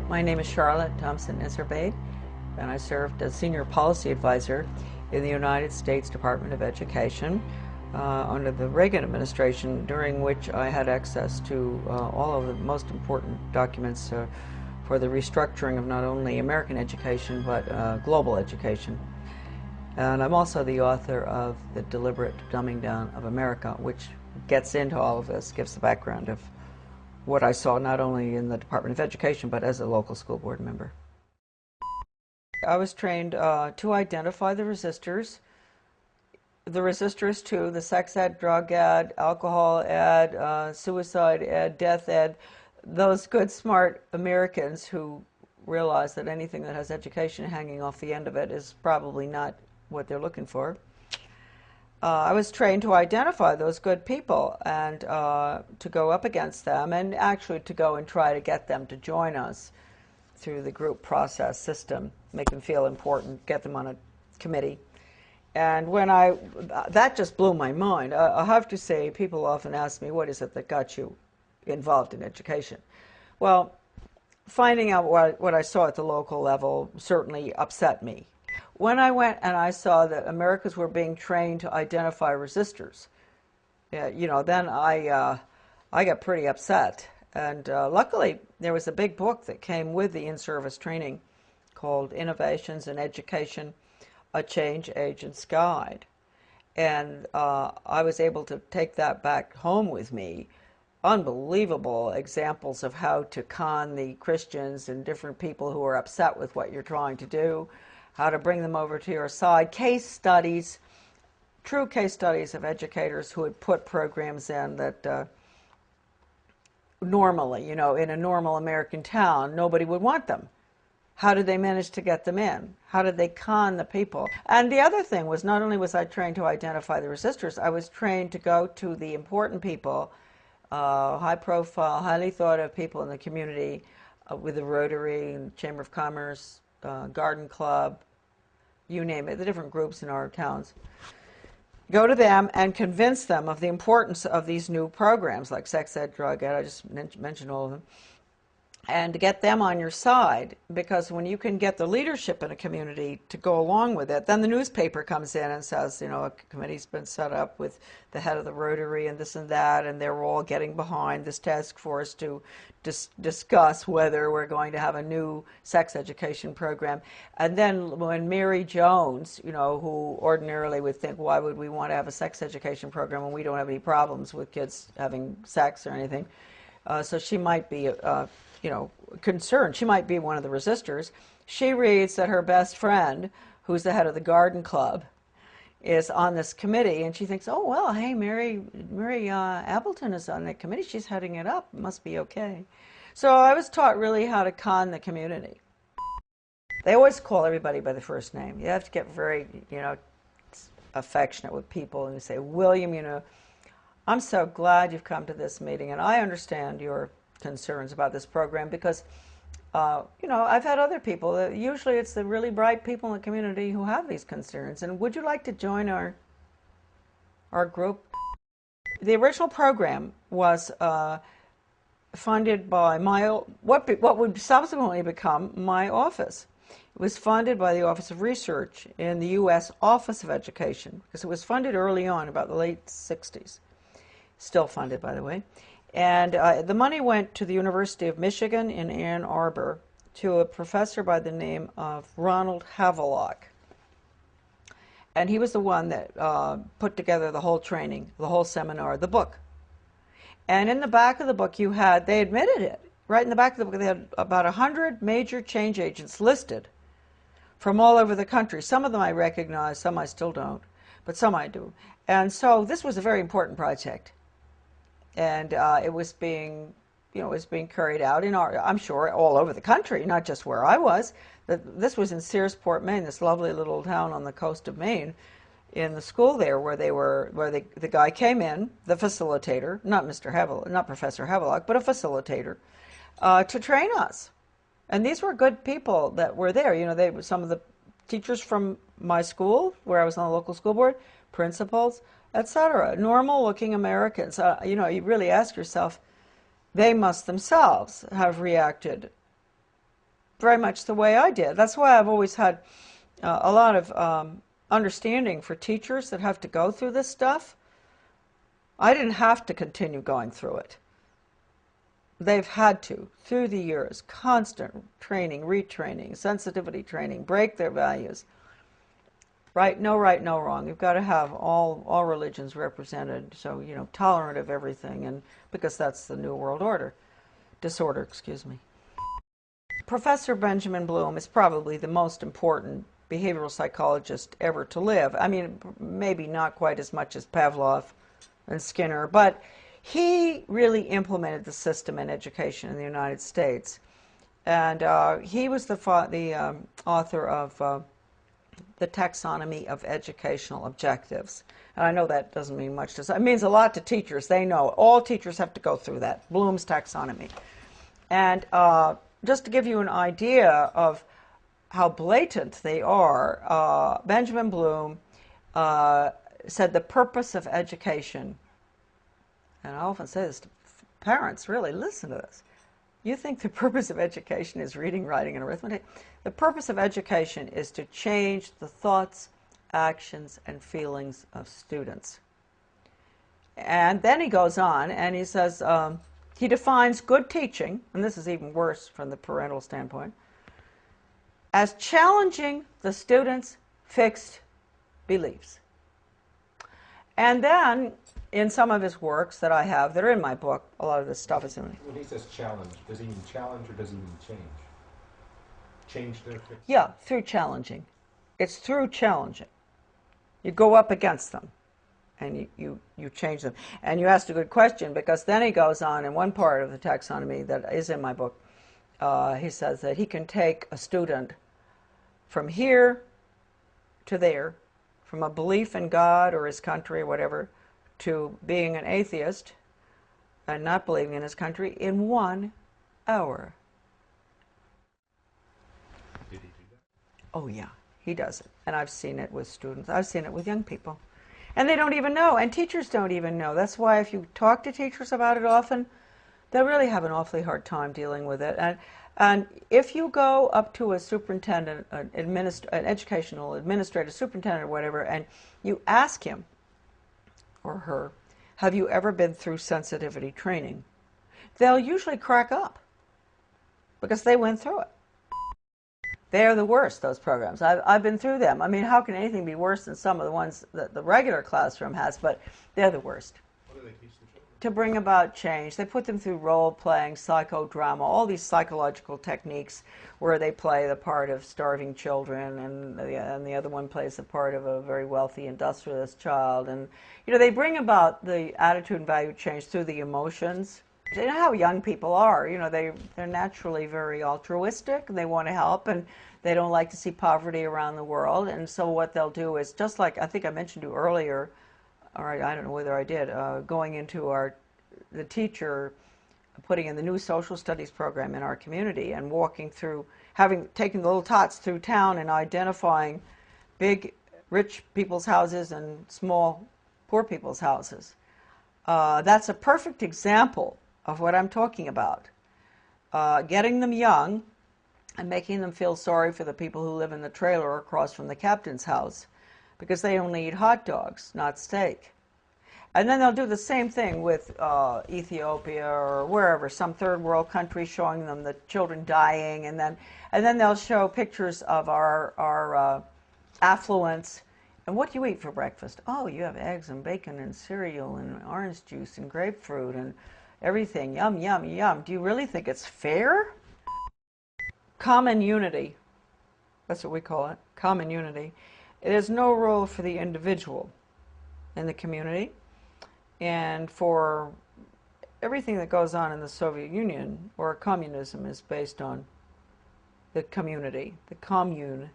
My name is Charlotte Thompson Iserbyt, and I served as Senior Policy Advisor in the United States Department of Education under the Reagan Administration, during which I had access to all of the most important documents for the restructuring of not only American education but global education. And I'm also the author of The Deliberate Dumbing Down of America, which gets into all of this, gives the background of what I saw not only in the Department of Education but as a local school board member. I was trained to identify the resistors too, the sex ed, drug ed, alcohol ed, suicide ed, death ed, those good smart Americans who realize that anything that has education hanging off the end of it is probably not what they're looking for. I was trained to identify those good people and to go up against them, and actually to go and try to get them to join us through the group process system, make them feel important, get them on a committee. And when that just blew my mind. I have to say, people often ask me, what is it that got you involved in education? Well, finding out what I saw at the local level certainly upset me. When I went and I saw that Americans were being trained to identify resistors, then I got pretty upset. And luckily, there was a big book that came with the in-service training called Innovations in Education, A Change Agent's Guide. And I was able to take that back home with me. Unbelievable examples of how to con the Christians and different people who are upset with what you're trying to do, how to bring them over to your side, case studies, true case studies of educators who had put programs in that normally, in a normal American town, nobody would want them. How did they manage to get them in? How did they con the people? And the other thing was, not only was I trained to identify the resistors, I was trained to go to the important people, high profile, highly thought of people in the community, with the Rotary and Chamber of Commerce, Garden Club, you name it, the different groups in our towns. Go to them and convince them of the importance of these new programs like sex ed, drug ed, I just mentioned all of them, and to get them on your side, because when you can get the leadership in a community to go along with it, then the newspaper comes in and says, a committee's been set up with the head of the Rotary and this and that, and they're all getting behind this task force to discuss whether we're going to have a new sex education program. And then when Mary Jones, who ordinarily would think, why would we want to have a sex education program when we don't have any problems with kids having sex or anything, so she might be concerned. She might be one of the resistors. She reads that her best friend, who's the head of the Garden Club, is on this committee, and she thinks, oh, well, hey, Mary Appleton is on that committee. She's heading it up. It must be okay. So I was taught really how to con the community. They always call everybody by the first name. You have to get very, affectionate with people, and you say, William, I'm so glad you've come to this meeting, and I understand your concerns about this program because, I've had other people, usually it's the really bright people in the community who have these concerns, and would you like to join our group? The original program was funded by what would subsequently become my office. It was funded by the Office of Research in the U.S. Office of Education, because it was funded early on, about the late 60s. Still funded, by the way. And the money went to the University of Michigan in Ann Arbor to a professor by the name of Ronald Havelock. And he was the one that put together the whole training, the whole seminar, the book. And in the back of the book they admitted it, right in the back of the book, they had about 100 major change agents listed from all over the country. Some of them I recognize, some I still don't, but some I do. And so this was a very important project. And it was being carried out I'm sure, all over the country, not just where I was. This was in Searsport, Maine, this lovely little town on the coast of Maine, in the school there where the guy came in, the facilitator, not Professor Havelock, but a facilitator, to train us. And these were good people that were there. Some of the teachers from my school, where I was on the local school board, principals, etc. Normal-looking Americans. You really ask yourself, they must themselves have reacted very much the way I did. That's why I've always had a lot of understanding for teachers that have to go through this stuff. I didn't have to continue going through it. They've had to, through the years, constant training, retraining, sensitivity training, break their values. Right, no wrong. You've got to have all religions represented, so, you know, tolerant of everything, and because that's the New World disorder, excuse me. Professor Benjamin Bloom is probably the most important behavioral psychologist ever to live. I mean, maybe not quite as much as Pavlov and Skinner, but he really implemented the system in education in the United States. And he was the author of the Taxonomy of Educational Objectives. And I know that doesn't mean much to us. It means a lot to teachers. They know. All teachers have to go through that, Bloom's taxonomy. And just to give you an idea of how blatant they are, Benjamin Bloom said the purpose of education, and I often say this to parents, really, listen to this. You think the purpose of education is reading, writing, and arithmetic? The purpose of education is to change the thoughts, actions, and feelings of students. And then he goes on and he says, he defines good teaching, and this is even worse from the parental standpoint, as challenging the students' fixed beliefs. And then, in some of his works that I have, that are in my book, a lot of this stuff is in it. When he says challenge, does he mean challenge or does he mean change? Change their fixed? Yeah, through challenging. It's through challenging. You go up against them, and you change them. And you asked a good question, because then he goes on in one part of the taxonomy that is in my book. He says that he can take a student from here to there, from a belief in God or his country or whatever, to being an atheist and not believing in his country in 1 hour. Did he do that? Oh yeah, he does it. And I've seen it with students. I've seen it with young people. And they don't even know, and teachers don't even know. That's why if you talk to teachers about it often, they'll really have an awfully hard time dealing with it. And if you go up to a superintendent, an educational administrator, superintendent or whatever, and you ask him or her, have you ever been through sensitivity training? They'll usually crack up because they went through it. They're the worst, those programs. I've been through them. I mean, how can anything be worse than some of the ones that the regular classroom has, but they're the worst. What do they teach the children? To bring about change. They put them through role-playing, psychodrama, all these psychological techniques where they play the part of starving children, and the other one plays the part of a very wealthy industrialist child. And, you know, they bring about the attitude and value change through the emotions. You know how young people are. You know, they're naturally very altruistic, and they want to help, and they don't like to see poverty around the world. And so what they'll do is, just like I think I mentioned to you earlier, or I don't know whether I did, going into the teacher putting in the new social studies program in our community and walking through, taking the little tots through town and identifying big rich people's houses and small poor people's houses. That's a perfect example of what I'm talking about. Getting them young and making them feel sorry for the people who live in the trailer across from the captain's house, because they only eat hot dogs, not steak. And then they'll do the same thing with Ethiopia or wherever, some third world country, showing them the children dying, and then they'll show pictures of our affluence. And what do you eat for breakfast? Oh, you have eggs and bacon and cereal and orange juice and grapefruit and everything. Yum, yum, yum. Do you really think it's fair? Common unity. That's what we call it, common unity. There's no role for the individual in the community. And for everything that goes on in the Soviet Union or communism is based on the community, the commune.